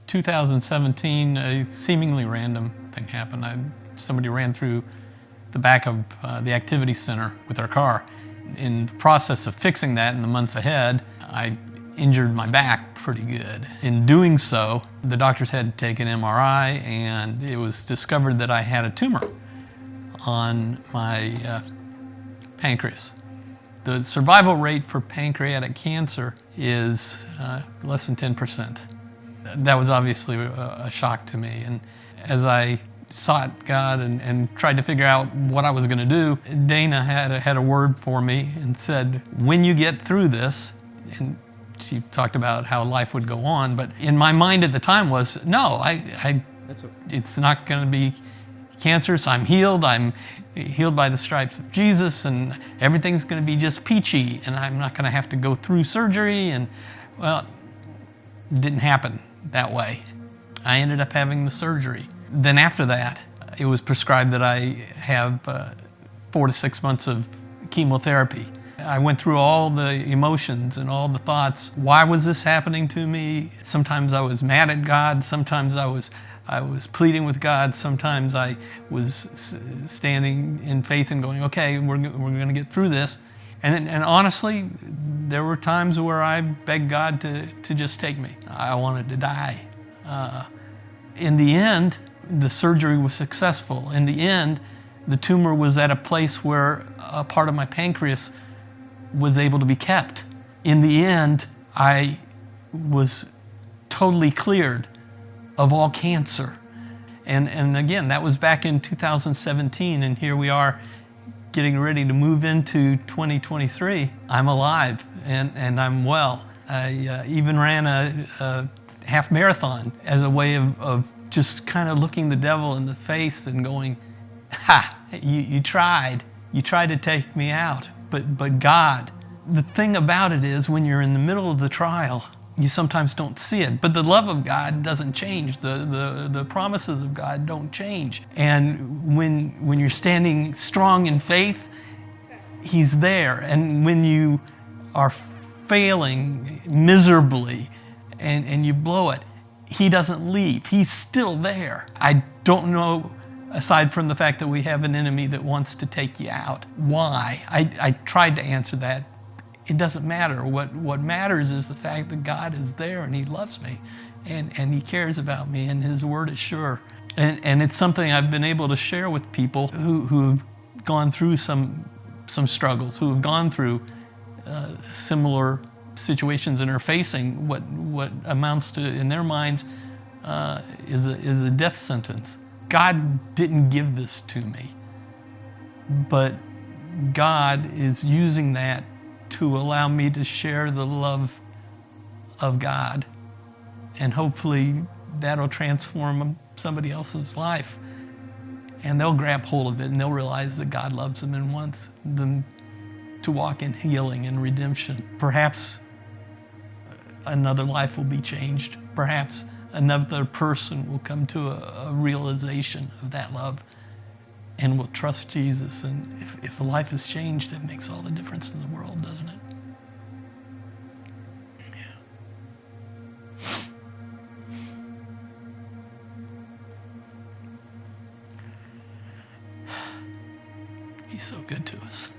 2017, a seemingly random thing happened. Somebody ran through the back of the activity center with their car. In the process of fixing that in the months ahead, I injured my back pretty good. In doing so, the doctors had to take an MRI, and it was discovered that I had a tumor on my pancreas. The survival rate for pancreatic cancer is less than 10%. That was obviously a shock to me. And as I sought God and tried to figure out what I was going to do, Dana had a word for me and said, when you get through this, and she talked about how life would go on, but in my mind at the time was, no, it's not going to be cancerous. I'm healed by the stripes of Jesus, and everything's going to be just peachy, and I'm not going to have to go through surgery. And well, it didn't happen that way. I ended up having the surgery. Then after that, it was prescribed that I have 4 to 6 months of chemotherapy. I went through all the emotions and all the thoughts. Why was this happening to me? Sometimes I was mad at God. Sometimes I was pleading with God. Sometimes I was standing in faith and going, okay, we're going to get through this. And honestly, there were times where I begged God to just take me. I wanted to die. In the end, the surgery was successful. In the end, the tumor was at a place where a part of my pancreas was able to be kept. In the end, I was totally cleared of all cancer. And again, that was back in 2017, and here we are getting ready to move into 2023. I'm alive and I'm well. I even ran a half marathon as a way of just kind of looking the devil in the face and going, ha, you tried to take me out, but God. The thing about it is, when you're in the middle of the trial, you sometimes don't see it, but the love of God doesn't change. The promises of God don't change. And when you're standing strong in faith, He's there. And when you are failing miserably and you blow it, He doesn't leave. He's still there. I don't know, aside from the fact that we have an enemy that wants to take you out, why. I tried to answer that. It doesn't matter. What matters is the fact that God is there and He loves me and He cares about me, and His word is sure. And it's something I've been able to share with people who've gone through some struggles, who have gone through similar situations and are facing what amounts to, in their minds, is a death sentence. God didn't give this to me, but God is using that to allow me to share the love of God. And hopefully that'll transform somebody else's life. And they'll grab hold of it and they'll realize that God loves them and wants them to walk in healing and redemption. Perhaps another life will be changed. Perhaps another person will come to a realization of that love and will trust Jesus. And if a life is changed, it makes all the difference in the world, doesn't it? Yeah. He's so good to us.